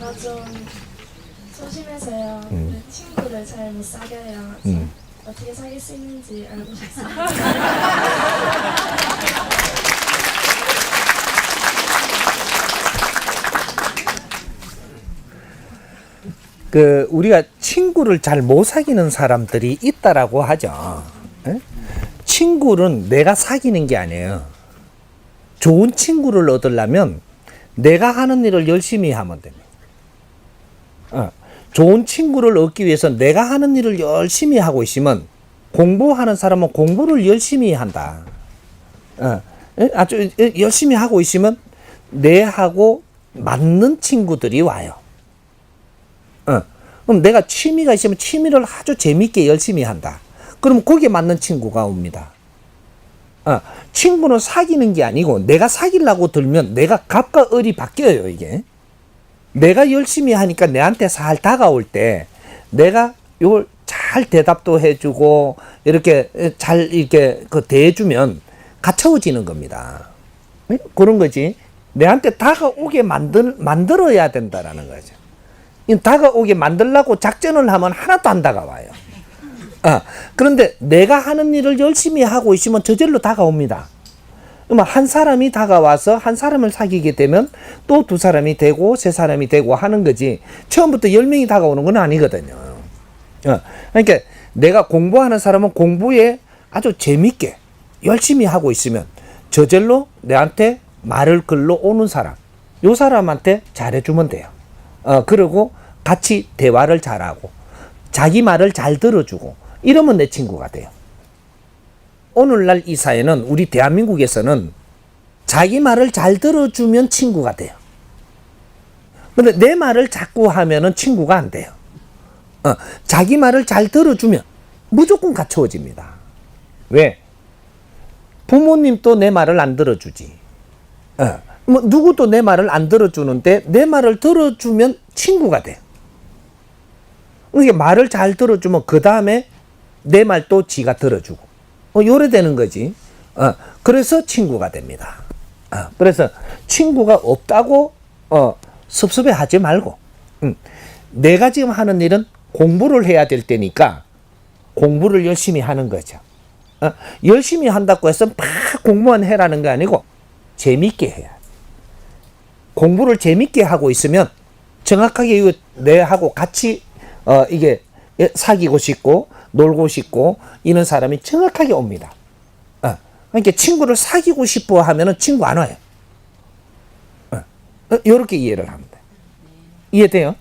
제가 좀 소심해서요. 친구를 잘 못 사귀어요. 어떻게 사귈 수 있는지 알고 싶어요. 우리가 친구를 잘 못 사귀는 사람들이 있다라고 하죠. 에? 친구는 내가 사귀는 게 아니에요. 좋은 친구를 얻으려면 내가 하는 일을 열심히 하면 됩니다. 좋은 친구를 얻기 위해서 내가 하는 일을 열심히 하고 있으면, 공부하는 사람은 공부를 열심히 한다. 아주 열심히 하고 있으면 내하고 맞는 친구들이 와요. 그럼 내가 취미가 있으면 취미를 아주 재밌게 열심히 한다. 그럼 거기에 맞는 친구가 옵니다. 친구는 사귀는 게 아니고 내가 사귀려고 들면 내가 갑과 을이 바뀌어요, 이게. 내가 열심히 하니까 내한테 잘 다가올 때 내가 이걸 잘 대답도 해주고 이렇게 잘 이렇게 대해주면 가까워지는 겁니다. 그런 거지. 내한테 다가오게 만들어야 된다라는 거죠. 다가오게 만들려고 작전을 하면 하나도 안 다가와요. 그런데 내가 하는 일을 열심히 하고 있으면 저절로 다가옵니다. 그러면 한 사람이 다가와서 한 사람을 사귀게 되면 또 두 사람이 되고 세 사람이 되고 하는 거지, 처음부터 10명이 다가오는 건 아니거든요. 그러니까 내가 공부하는 사람은 공부에 아주 재밌게 열심히 하고 있으면 저절로 내한테 말을 걸러 오는 사람, 요 사람한테 잘해주면 돼요. 그리고 같이 대화를 잘하고 자기 말을 잘 들어주고 이러면 내 친구가 돼요. 오늘날 이 사회는, 우리 대한민국에서는 자기 말을 잘 들어주면 친구가 돼요. 근데 내 말을 자꾸 하면은 친구가 안 돼요. 자기 말을 잘 들어주면 무조건 갖춰집니다. 왜? 부모님도 내 말을 안 들어주지. 뭐 누구도 내 말을 안 들어주는데 내 말을 들어주면 친구가 돼요. 이게 말을 잘 들어주면 그 다음에 내 말도 지가 들어주고 요래 되는 거지. 그래서 친구가 됩니다. 그래서 친구가 없다고 섭섭해하지 말고, 내가 지금 하는 일은 공부를 해야 될 때니까 공부를 열심히 하는 거죠. 열심히 한다고 해서 막 공부만 해라는 게 아니고 재밌게 해야 돼. 공부를 재밌게 하고 있으면 정확하게 내하고 같이 이게 사귀고 싶고 놀고 싶고 이런 사람이 정확하게 옵니다. 그러니까 친구를 사귀고 싶어 하면은 친구 안 와요. 이렇게 이해를 합니다. 이해돼요?